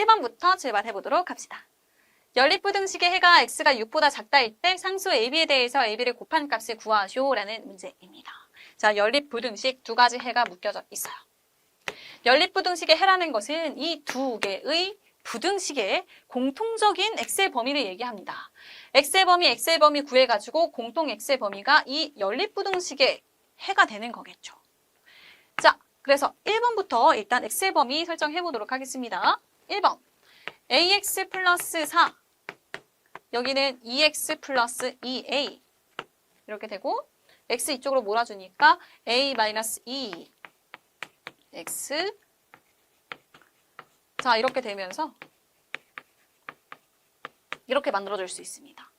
1번부터 출발해보도록 합시다. 연립부등식의 해가 x가 6보다 작다일 때 상수 ab에 대해서 ab를 곱한 값을 구하시오라는 문제입니다. 자, 연립부등식 두 가지 해가 묶여져 있어요. 연립부등식의 해라는 것은 이 두 개의 부등식의 공통적인 x의 범위를 얘기합니다. x의 범위 구해가지고 공통 x의 범위가 이 연립부등식의 해가 되는 거겠죠. 자, 그래서 1번부터 일단 x의 범위 설정해보도록 하겠습니다. 1번 ax 플러스 4 여기는 2x 플러스 2a 이렇게 되고 x 이쪽으로 몰아주니까 a 마이너스 2 x 자 이렇게 되면서 이렇게 만들어줄 수 있습니다.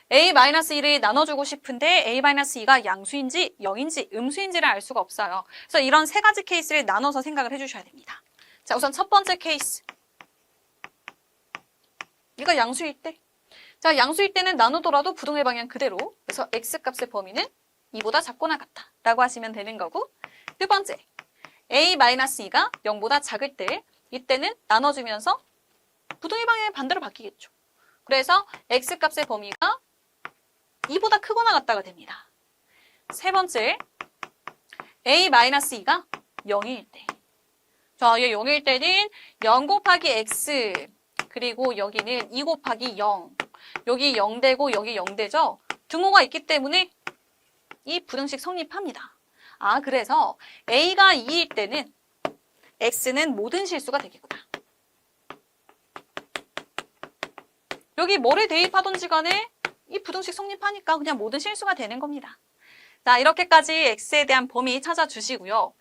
a-1을 나눠주고 싶은데 a-2가 양수인지 0인지 음수인지를 알 수가 없어요. 그래서 이런 세 가지 케이스를 나눠서 생각을 해주셔야 됩니다. 자, 우선 첫 번째 케이스. 이거 양수일 때. 자, 양수일 때는 나누더라도 부동의 방향 그대로. 그래서 x값의 범위는 2보다 작거나 같다 라고 하시면 되는 거고. 두 번째, a-2가 0보다 작을 때 이때는 나눠주면서 부동의 방향이 반대로 바뀌겠죠. 그래서 x값의 범위가 2보다 크거나 같다가 됩니다. 세 번째, a-2가 0일 때. 자, 이 0일 때는 0 곱하기 x 그리고 여기는 2 곱하기 0 여기 0되고 여기 0되죠. 등호가 있기 때문에 이 부등식 성립합니다. 아, 그래서 a가 2일 때는 x는 모든 실수가 되겠구나. 여기 뭐를 대입하던지 간에 이 부등식 성립하니까 그냥 모든 실수가 되는 겁니다. 자, 이렇게까지 x에 대한 범위 찾아주시고요.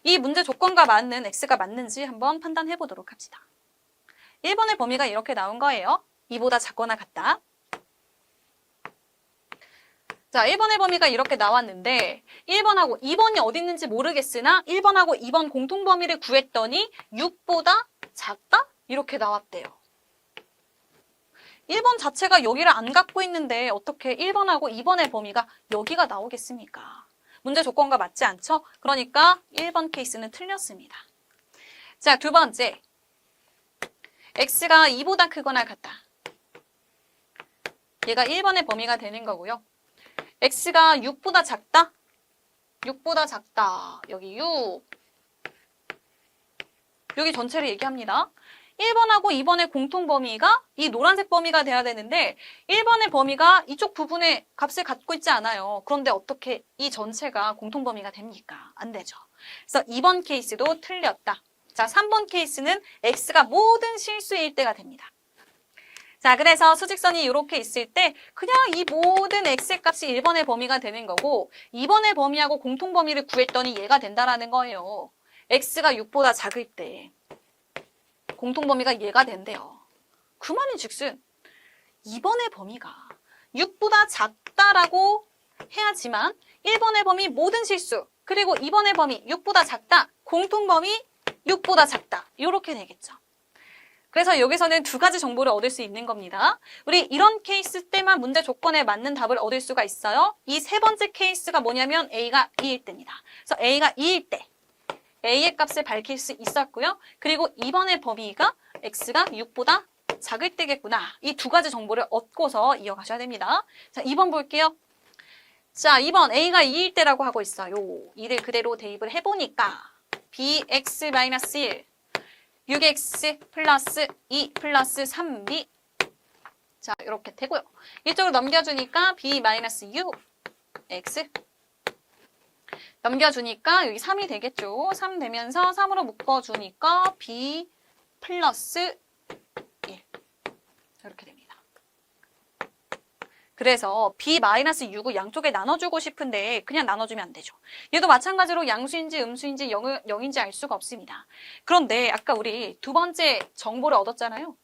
이 문제 조건과 맞는 x가 맞는지 한번 판단해 보도록 합시다. 1번의 범위가 이렇게 나온 거예요. 2보다 작거나 같다. 자, 1번의 범위가 이렇게 나왔는데 1번하고 2번이 어디 있는지 모르겠으나 1번하고 2번 공통범위를 구했더니 6보다 작다? 이렇게 나왔대요. 1번 자체가 여기를 안 갖고 있는데 어떻게 1번하고 2번의 범위가 여기가 나오겠습니까? 문제 조건과 맞지 않죠? 그러니까 1번 케이스는 틀렸습니다. 자, 두 번째. x가 2보다 크거나 같다. 얘가 1번의 범위가 되는 거고요. x가 6보다 작다? 6보다 작다. 여기 6. 여기 전체를 얘기합니다. 1번하고 2번의 공통 범위가 이 노란색 범위가 돼야 되는데 1번의 범위가 이쪽 부분에 값을 갖고 있지 않아요. 그런데 어떻게 이 전체가 공통 범위가 됩니까? 안 되죠. 그래서 2번 케이스도 틀렸다. 자, 3번 케이스는 x가 모든 실수일 때가 됩니다. 자, 그래서 수직선이 이렇게 있을 때 그냥 이 모든 x의 값이 1번의 범위가 되는 거고 2번의 범위하고 공통 범위를 구했더니 얘가 된다라는 거예요. x가 6보다 작을 때 공통 범위가 얘가 된대요. 그 말인 즉슨 2번의 범위가 6보다 작다라고 해야지만 1번의 범위 모든 실수 그리고 2번의 범위 6보다 작다 공통 범위 6보다 작다 이렇게 되겠죠. 그래서 여기서는 두 가지 정보를 얻을 수 있는 겁니다. 우리 이런 케이스 때만 문제 조건에 맞는 답을 얻을 수가 있어요. 이 세 번째 케이스가 뭐냐면 a가 2일 때입니다. 그래서 a가 2일 때 a의 값을 밝힐 수 있었고요. 그리고 2번의 범위가 x가 6보다 작을 때겠구나. 이 두 가지 정보를 얻고서 이어가셔야 됩니다. 자, 2번 볼게요. 자, 2번 a가 2일 때라고 하고 있어요. 이를 그대로 대입을 해보니까 bx-1 6x 플러스 2 플러스 3b 자, 이렇게 되고요. 이쪽으로 넘겨주니까 b-6 x 넘겨주니까 여기 3이 되겠죠. 3 되면서 3으로 묶어주니까 b 플러스 1 이렇게 됩니다. 그래서 b-6을 양쪽에 나눠주고 싶은데 그냥 나눠주면 안 되죠. 얘도 마찬가지로 양수인지 음수인지 0인지 알 수가 없습니다. 그런데 아까 우리 두 번째 정보를 얻었잖아요.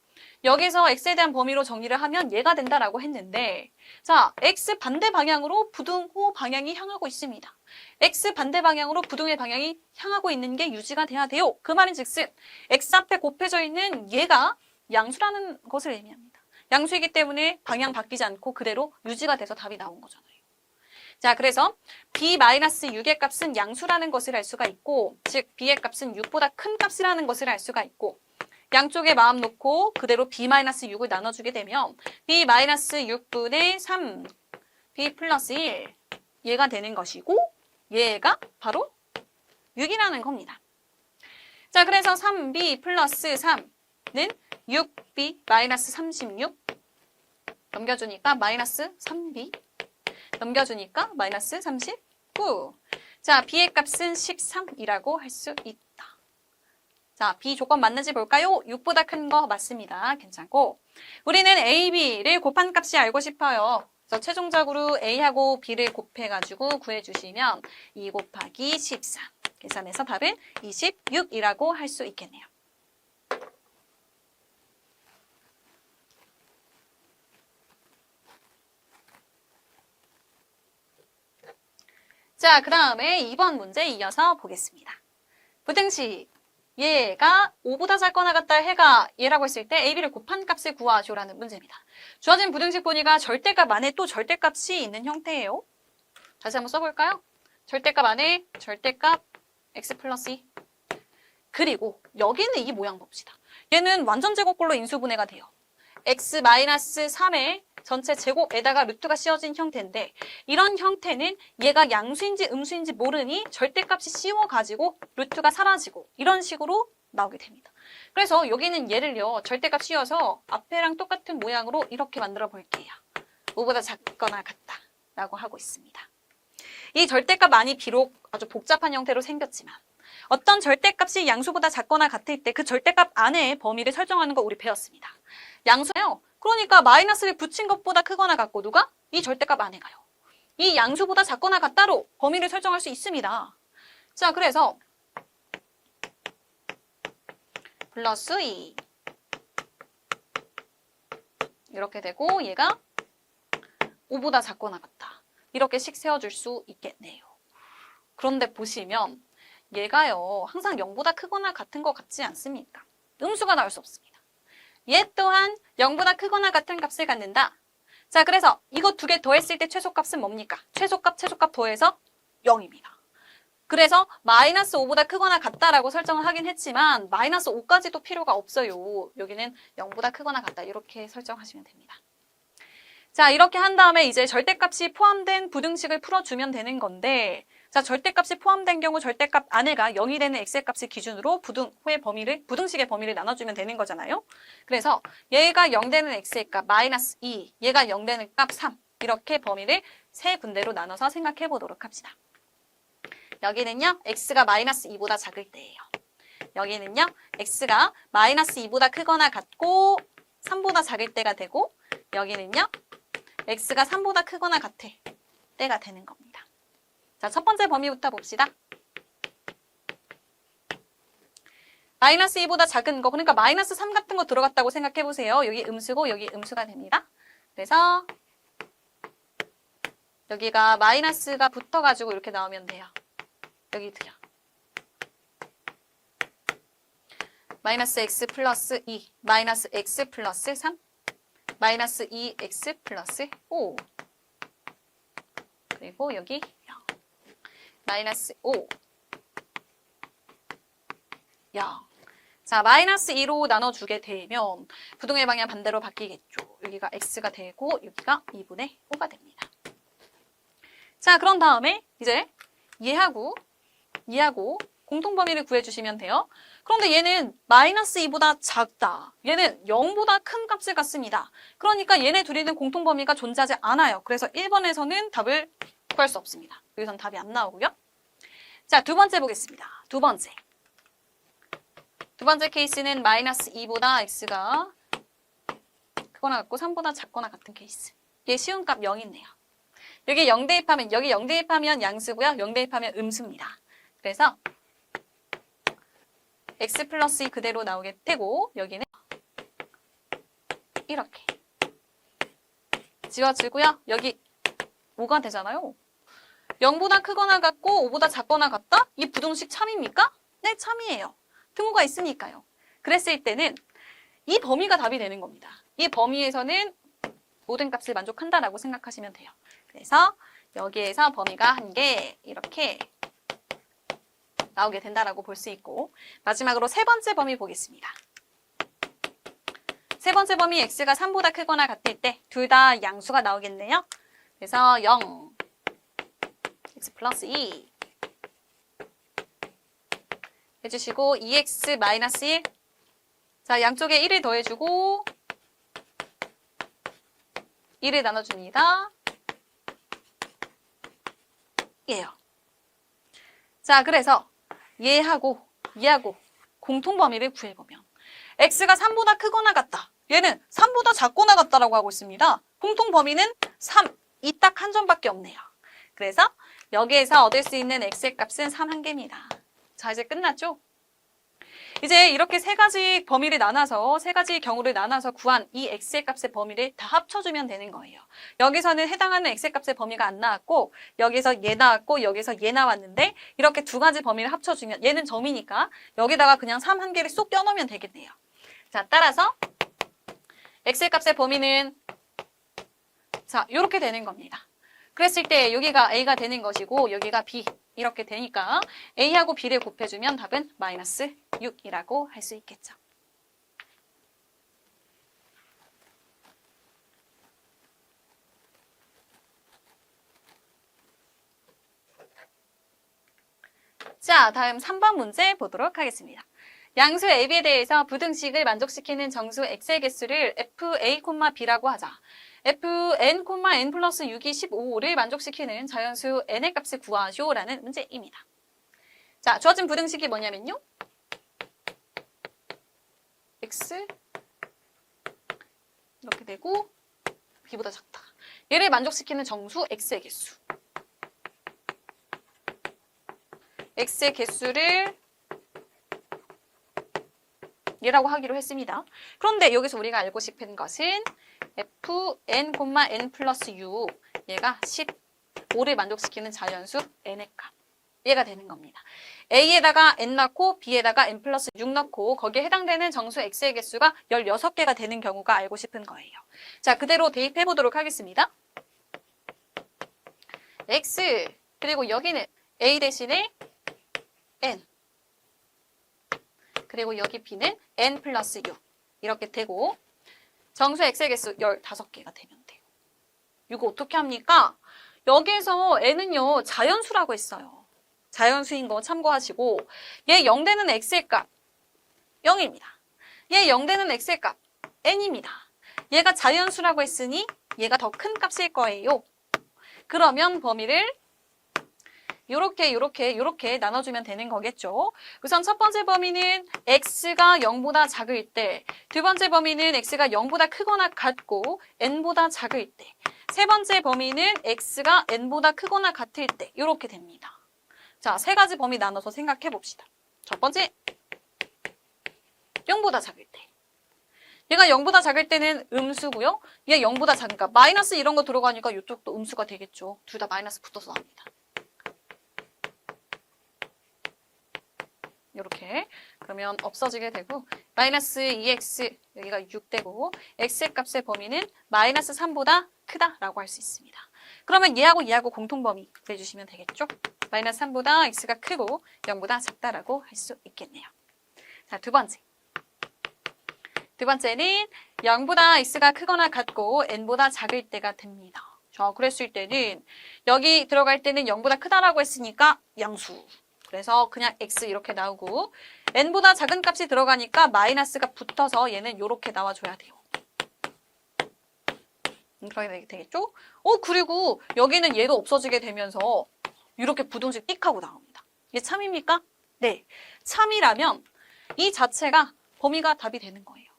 여기서 x에 대한 범위로 정리를 하면 얘가 된다라고 했는데 자, x 반대 방향으로 부등호 방향이 향하고 있습니다. x 반대 방향으로 부등의 방향이 향하고 있는 게 유지가 돼야 돼요. 그 말인 즉슨 x 앞에 곱해져 있는 얘가 양수라는 것을 의미합니다. 양수이기 때문에 방향 바뀌지 않고 그대로 유지가 돼서 답이 나온 거잖아요. 자, 그래서 b-6의 값은 양수라는 것을 알 수가 있고 즉 b의 값은 6보다 큰 값이라는 것을 알 수가 있고 양쪽에 마음 놓고 그대로 b-6을 나눠주게 되면 b-6분의 3, b 플러스 1 얘가 되는 것이고 얘가 바로 6이라는 겁니다. 자, 그래서 3b 플러스 3는 6b 마이너스 36 넘겨주니까 마이너스 3b 넘겨주니까 마이너스 39. 자, b의 값은 13이라고 할 수 있다. 자, b 조건 맞는지 볼까요? 6보다 큰 거 맞습니다. 괜찮고 우리는 a, b를 곱한 값이 알고 싶어요. 그래서 최종적으로 a하고 b를 곱해가지고 구해주시면 2 곱하기 13. 계산해서 답은 26이라고 할 수 있겠네요. 자, 그 다음에 2번 문제 이어서 보겠습니다. 부등식 얘가 5보다 작거나 같다 해가 얘라고 했을 때 AB를 곱한 값을 구하죠라는 문제입니다. 주어진 부등식 보니까 절대값 안에 또 절대값이 있는 형태예요. 다시 한번 써볼까요? 절대값 안에 절대값 x 플러스 2 그리고 여기는 이 모양 봅시다. 얘는 완전 제곱꼴로 인수분해가 돼요. x 마이너스 3의 전체 제곱에다가 루트가 씌워진 형태인데 이런 형태는 얘가 양수인지 음수인지 모르니 절대값이 씌워가지고 루트가 사라지고 이런 식으로 나오게 됩니다. 그래서 여기는 얘를요 절대값 씌워서 앞에랑 똑같은 모양으로 이렇게 만들어 볼게요. 5보다 작거나 같다 라고 하고 있습니다. 이 절대값 안이 비록 아주 복잡한 형태로 생겼지만 어떤 절대값이 양수보다 작거나 같을 때 그 절대값 안에 범위를 설정하는 거 우리 배웠습니다. 양수예요. 그러니까 마이너스를 붙인 것보다 크거나 같고 누가? 이 절대값 안에 가요. 이 양수보다 작거나 같다로 범위를 설정할 수 있습니다. 자, 그래서 플러스 2 이렇게 되고 얘가 5보다 작거나 같다. 이렇게씩 세워줄 수 있겠네요. 그런데 보시면 얘가요 항상 0보다 크거나 같은 것 같지 않습니까? 음수가 나올 수 없습니다. 얘 또한 0보다 크거나 같은 값을 갖는다. 자, 그래서 이거 두 개 더했을 때 최소값은 뭡니까? 최소값 더해서 0입니다. 그래서 마이너스 5보다 크거나 같다라고 설정을 하긴 했지만 마이너스 5까지도 필요가 없어요. 여기는 0보다 크거나 같다 이렇게 설정하시면 됩니다. 자, 이렇게 한 다음에 이제 절대값이 포함된 부등식을 풀어주면 되는 건데 자, 절대값이 포함된 경우 절대값 안에가 0이 되는 x의 값을 기준으로 부등식의 범위를 나눠주면 되는 거잖아요. 그래서 얘가 0 되는 x의 값 마이너스 2, 얘가 0 되는 값 3 이렇게 범위를 세 군데로 나눠서 생각해 보도록 합시다. 여기는요 x가 마이너스 2보다 작을 때예요. 여기는요 x가 마이너스 2보다 크거나 같고 3보다 작을 때가 되고 여기는요 x가 3보다 크거나 같을 때가 되는 겁니다. 자, 첫 번째 범위부터 봅시다. 마이너스 2보다 작은 거, 그러니까 마이너스 3 같은 거 들어갔다고 생각해 보세요. 여기 음수고 여기 음수가 됩니다. 그래서 여기가 마이너스가 붙어가지고 이렇게 나오면 돼요. 여기도요. 마이너스 x 플러스 2, 마이너스 x 플러스 3, 마이너스 2x 플러스 5 그리고 여기 마이너스 5 0 자, 마이너스 2로 나눠주게 되면 부등의 방향 반대로 바뀌겠죠. 여기가 x가 되고 여기가 2분의 5가 됩니다. 자, 그런 다음에 이제 얘하고 공통범위를 구해주시면 돼요. 그런데 얘는 마이너스 2보다 작다. 얘는 0보다 큰 값을 갖습니다. 그러니까 얘네 둘이는 공통범위가 존재하지 않아요. 그래서 1번에서는 답을 구할 수 없습니다. 여기서는 답이 안 나오고요. 자, 두 번째 보겠습니다. 두 번째 케이스는 마이너스 2보다 x가 크거나 같고 3보다 작거나 같은 케이스. 얘 쉬운 값 0이네요. 여기 0 대입하면 여기 0 대입하면 양수고요. 0 대입하면 음수입니다. 그래서 x 플러스 2 그대로 나오게 되고 여기는 이렇게 지워지고요. 여기 5가 되잖아요. 0보다 크거나 같고 5보다 작거나 같다? 이 부등식 참입니까? 네, 참이에요. 등호가 있으니까요. 그랬을 때는 이 범위가 답이 되는 겁니다. 이 범위에서는 모든 값을 만족한다라고 생각하시면 돼요. 그래서 여기에서 범위가 한 개 이렇게 나오게 된다라고 볼 수 있고 마지막으로 세 번째 범위 보겠습니다. 세 번째 범위 x가 3보다 크거나 같을 때 둘 다 양수가 나오겠네요. 그래서 0, x 플러스 2 해주시고 2x 마이너스 1. 자, 양쪽에 1을 더해주고 1을 나눠줍니다. 예요. 자, 그래서 얘하고 공통범위를 구해보면 x가 3보다 크거나 같다. 얘는 3보다 작거나 같다라고 하고 있습니다. 공통범위는 3. 이 딱 한 점밖에 없네요. 그래서 여기에서 얻을 수 있는 x의 값은 3 한 개입니다. 자, 이제 끝났죠? 이제 이렇게 세 가지 범위를 나눠서 세 가지 경우를 나눠서 구한 이 x의 값의 범위를 다 합쳐주면 되는 거예요. 여기서는 해당하는 x의 값의 범위가 안 나왔고 여기서 얘 나왔고 여기서 얘 나왔는데 이렇게 두 가지 범위를 합쳐주면 얘는 점이니까 여기다가 그냥 3 한 개를 쏙 껴넣으면 되겠네요. 자, 따라서 x의 값의 범위는 자, 이렇게 되는 겁니다. 그랬을 때 여기가 a가 되는 것이고 여기가 b 이렇게 되니까 a하고 b를 곱해주면 답은 마이너스 6이라고 할 수 있겠죠. 자, 다음 3번 문제 보도록 하겠습니다. 양수 AB에 대해서 부등식을 만족시키는 정수 x의 개수를 fa, b라고 하자. fn, n 플러스 6이 15를 만족시키는 자연수 n의 값을 구하쇼라는 문제입니다. 자, 주어진 부등식이 뭐냐면요. x 이렇게 되고 b보다 작다. 얘를 만족시키는 정수 x의 개수. x의 개수를 얘라고 하기로 했습니다. 그런데 여기서 우리가 알고 싶은 것은 fn, n 플러스 6 얘가 15를 만족시키는 자연수 n의 값. 얘가 되는 겁니다. a에다가 n 넣고 b에다가 n 플러스 6 넣고 거기에 해당되는 정수 x의 개수가 16개가 되는 경우가 알고 싶은 거예요. 자, 그대로 대입해 보도록 하겠습니다. x 그리고 여기는 a 대신에 n 그리고 여기 b는 n 플러스 6 이렇게 되고 정수 x의 개수 15개가 되면 돼요. 이거 어떻게 합니까? 여기에서 n은요 자연수라고 했어요. 자연수인 거 참고하시고 얘 0 되는 x의 값 0입니다. 얘 0 되는 x의 값 n입니다. 얘가 자연수라고 했으니 얘가 더 큰 값일 거예요. 그러면 범위를 요렇게 나눠주면 되는 거겠죠. 우선 첫 번째 범위는 x가 0보다 작을 때, 두 번째 범위는 x가 0보다 크거나 같고 n보다 작을 때, 세 번째 범위는 x가 n보다 크거나 같을 때 이렇게 됩니다. 자, 세 가지 범위 나눠서 생각해 봅시다. 첫 번째, 0보다 작을 때. 얘가 0보다 작을 때는 음수고요. 얘 0보다 작으니까 마이너스 이런 거 들어가니까 이쪽도 음수가 되겠죠. 둘 다 마이너스 붙어서 나옵니다. 이렇게 그러면 없어지게 되고 마이너스 2x 여기가 6 되고 x의 값의 범위는 마이너스 3보다 크다라고 할 수 있습니다. 그러면 얘하고 공통범위 구해주시면 되겠죠. 마이너스 3보다 x가 크고 0보다 작다라고 할 수 있겠네요. 자, 두 번째는 0보다 x가 크거나 같고 n보다 작을 때가 됩니다. 자, 그랬을 때는 여기 들어갈 때는 0보다 크다라고 했으니까 양수. 그래서 그냥 x 이렇게 나오고 n보다 작은 값이 들어가니까 마이너스가 붙어서 얘는 이렇게 나와줘야 돼요. 그렇게 되겠죠? 그리고 여기는 얘도 없어지게 되면서 이렇게 부등식 띡 하고 나옵니다. 이게 참입니까? 네. 참이라면 이 자체가 범위가 답이 되는 거예요.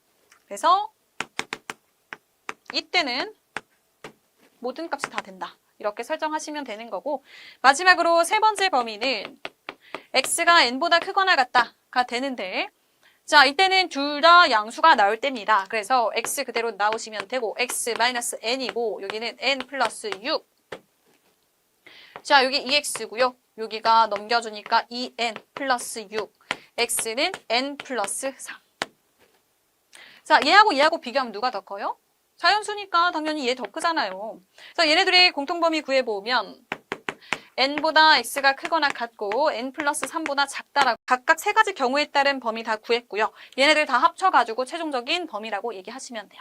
그래서 이때는 모든 값이 다 된다. 이렇게 설정하시면 되는 거고 마지막으로 세 번째 범위는 x가 n보다 크거나 같다가 되는데 자, 이때는 둘 다 양수가 나올 때입니다. 그래서 x 그대로 나오시면 되고 x-n이고 여기는 n 플러스 6. 자, 여기 2x고요. 여기가 넘겨주니까 2n 플러스 6. x는 n 플러스 3. 자, 얘하고 비교하면 누가 더 커요? 자연수니까 당연히 얘 더 크잖아요. 그래서 얘네들의 공통범위 구해보면 n보다 x가 크거나 같고 n 플러스 3보다 작다라고 각각 세 가지 경우에 따른 범위 다 구했고요. 얘네들 다 합쳐가지고 최종적인 범위라고 얘기하시면 돼요.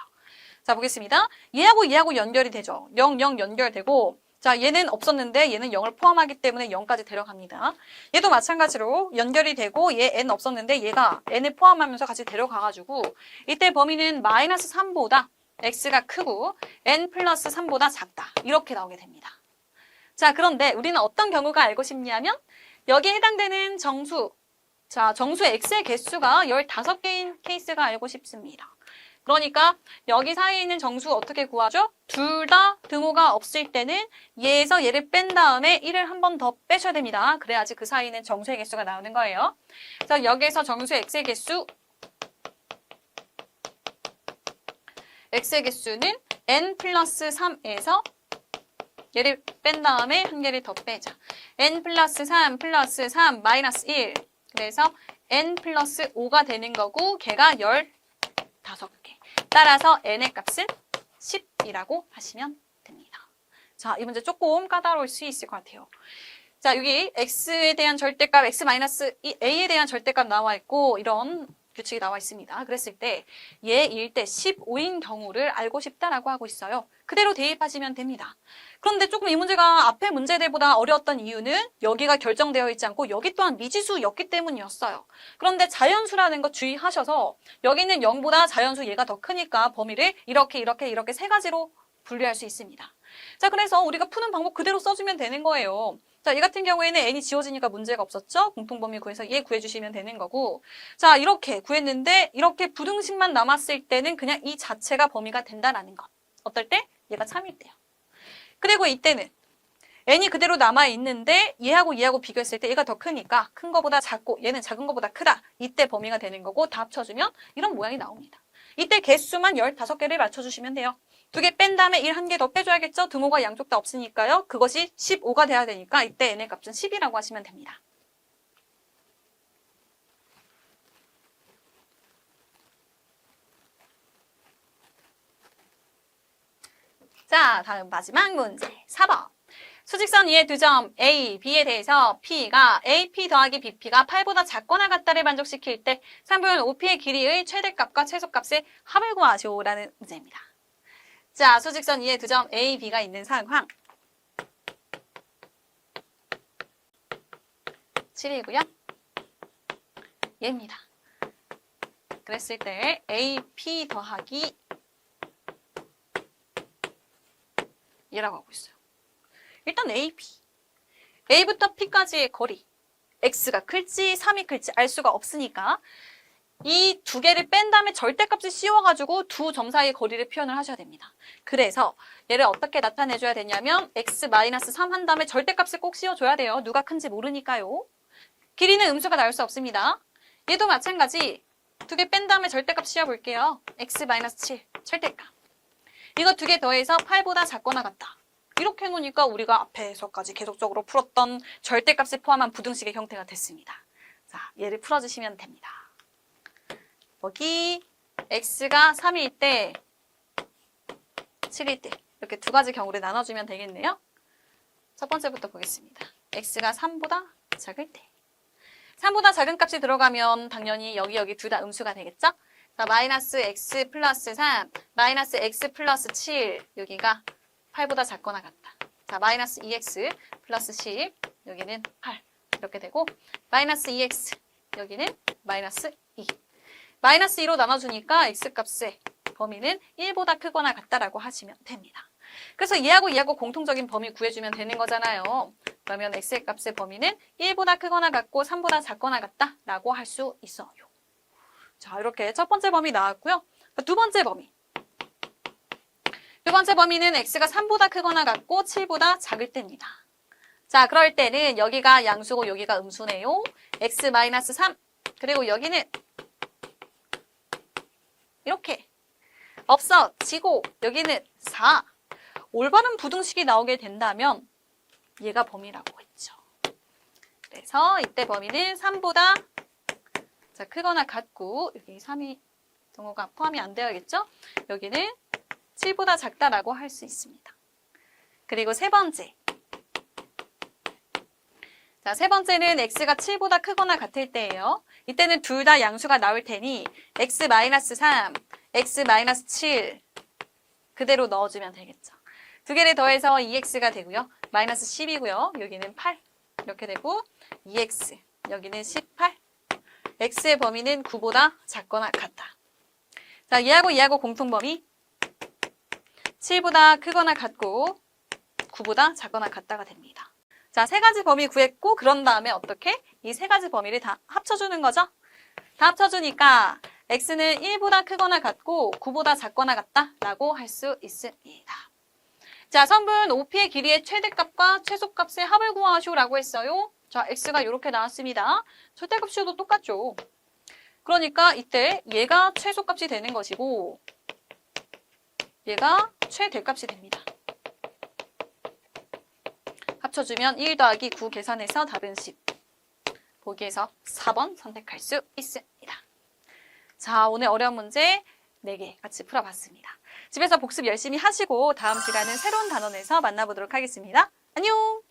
자, 보겠습니다. 얘하고 연결이 되죠. 0, 0 연결되고 자, 얘는 없었는데 얘는 0을 포함하기 때문에 0까지 데려갑니다. 얘도 마찬가지로 연결이 되고 얘 n 없었는데 얘가 n을 포함하면서 같이 데려가가지고 이때 범위는 마이너스 3보다 x가 크고 n 플러스 3보다 작다. 이렇게 나오게 됩니다. 자, 그런데 우리는 어떤 경우가 알고 싶냐면 여기에 해당되는 정수, 자, 정수 x의 개수가 15개인 케이스가 알고 싶습니다. 그러니까 여기 사이에 있는 정수 어떻게 구하죠? 둘 다 등호가 없을 때는 얘에서 얘를 뺀 다음에 1을 한 번 더 빼셔야 됩니다. 그래야지 그 사이에는 정수의 개수가 나오는 거예요. 자, 여기에서 정수 x의 개수는 n 플러스 3에서 얘를 뺀 다음에 한 개를 더 빼자. n 플러스 3 플러스 3 마이너스 1. 그래서 n 플러스 5가 되는 거고 걔가 15개. 따라서 n의 값은 10이라고 하시면 됩니다. 자, 이 문제 조금 까다로울 수 있을 것 같아요. 자, 여기 x에 대한 절대값, x-a에 대한 절대값 나와 있고 이런 규칙이 나와 있습니다. 그랬을 때 얘일 때 15인 경우를 알고 싶다라고 하고 있어요. 그대로 대입하시면 됩니다. 그런데 조금 이 문제가 앞에 문제들보다 어려웠던 이유는 여기가 결정되어 있지 않고 여기 또한 미지수였기 때문이었어요. 그런데 자연수라는 거 주의하셔서 여기는 0보다 자연수 얘가 더 크니까 범위를 이렇게 세 가지로 분류할 수 있습니다. 자, 그래서 우리가 푸는 방법 그대로 써주면 되는 거예요. 자, 이 같은 경우에는 n이 지워지니까 문제가 없었죠? 공통범위 구해서 얘 구해주시면 되는 거고. 자, 이렇게 구했는데 이렇게 부등식만 남았을 때는 그냥 이 자체가 범위가 된다라는 것. 어떨 때? 얘가 참일 때요. 그리고 이때는 n이 그대로 남아있는데 얘하고 비교했을 때 얘가 더 크니까 큰 거보다 작고 얘는 작은 거보다 크다. 이때 범위가 되는 거고 다 합쳐주면 이런 모양이 나옵니다. 이때 개수만 15개를 맞춰주시면 돼요. 2개 뺀 다음에 1 한 개 더 빼줘야겠죠? 등호가 양쪽 다 없으니까요. 그것이 15가 돼야 되니까 이때 n의 값은 10이라고 하시면 됩니다. 자, 다음 마지막 문제 4번. 수직선 위의 두 점 A, B에 대해서 P가 AP 더하기 BP가 8보다 작거나 같다를 만족시킬 때 상부연 OP의 길이의 최대값과 최소값의 합을 구하시오라는 문제입니다. 자, 수직선 위에 두 점 A, B가 있는 상황. 7이고요. 얘입니다. 그랬을 때 AP 더하기 얘라고 하고 있어요. 일단 AP. A부터 P까지의 거리. X가 클지 3이 클지 알 수가 없으니까 이 두 개를 뺀 다음에 절대값을 씌워가지고 두 점 사이의 거리를 표현을 하셔야 됩니다. 그래서 얘를 어떻게 나타내줘야 되냐면 x-3 한 다음에 절대값을 꼭 씌워줘야 돼요. 누가 큰지 모르니까요. 길이는 음수가 나올 수 없습니다. 얘도 마찬가지. 두 개 뺀 다음에 절대값 씌워볼게요. x-7 절대값. 이거 두 개 더해서 8보다 작거나 같다. 이렇게 해놓으니까 우리가 앞에서까지 계속적으로 풀었던 절대값을 포함한 부등식의 형태가 됐습니다. 자, 얘를 풀어주시면 됩니다. 여기 x가 3일 때, 7일 때 이렇게 두 가지 경우를 나눠주면 되겠네요. 첫 번째부터 보겠습니다. x가 3보다 작을 때. 3보다 작은 값이 들어가면 당연히 여기 둘 다 음수가 되겠죠? 자, 마이너스 x 플러스 3, 마이너스 x 플러스 7, 여기가 8보다 작거나 같다. 자, 마이너스 2x 플러스 10, 여기는 8 이렇게 되고 마이너스 2x, 여기는 마이너스 2. 마이너스 2로 나눠주니까 x값의 범위는 1보다 크거나 같다라고 하시면 됩니다. 그래서 얘하고 공통적인 범위 구해주면 되는 거잖아요. 그러면 x의 값의 범위는 1보다 크거나 같고 3보다 작거나 같다라고 할 수 있어요. 자, 이렇게 첫 번째 범위 나왔고요. 두 번째 범위. 두 번째 범위는 x가 3보다 크거나 같고 7보다 작을 때입니다. 자, 그럴 때는 여기가 양수고 여기가 음수네요. x-3 그리고 여기는 이렇게 없어지고 여기는 4. 올바른 부등식이 나오게 된다면 얘가 범위라고 했죠. 그래서 이때 범위는 3보다 자, 크거나 같고 여기 3이 등호가 포함이 안 되어야겠죠? 여기는 7보다 작다라고 할 수 있습니다. 그리고 세 번째. 자, 세 번째는 x가 7보다 크거나 같을 때예요. 이때는 둘 다 양수가 나올 테니 x-3, x-7 그대로 넣어주면 되겠죠. 두 개를 더해서 2x가 되고요. 마이너스 10이고요. 여기는 8 이렇게 되고 2x 여기는 18 x의 범위는 9보다 작거나 같다. 자, 얘하고 공통범위 7보다 크거나 같고 9보다 작거나 같다가 됩니다. 자, 세 가지 범위 구했고 그런 다음에 어떻게? 이 세 가지 범위를 다 합쳐주는 거죠. 다 합쳐주니까 x는 1보다 크거나 같고 9보다 작거나 같다라고 할 수 있습니다. 자, 선분 OP의 길이의 최대값과 최소값의 합을 구하시오라고 했어요. 자, x가 이렇게 나왔습니다. 절대값이어도 똑같죠. 그러니까 이때 얘가 최소값이 되는 것이고 얘가 최대값이 됩니다. 합쳐주면 1 더하기 9 계산해서 답은 10. 보기에서 4번 선택할 수 있습니다. 자, 오늘 어려운 문제 4개 같이 풀어봤습니다. 집에서 복습 열심히 하시고 다음 시간은 새로운 단원에서 만나보도록 하겠습니다. 안녕!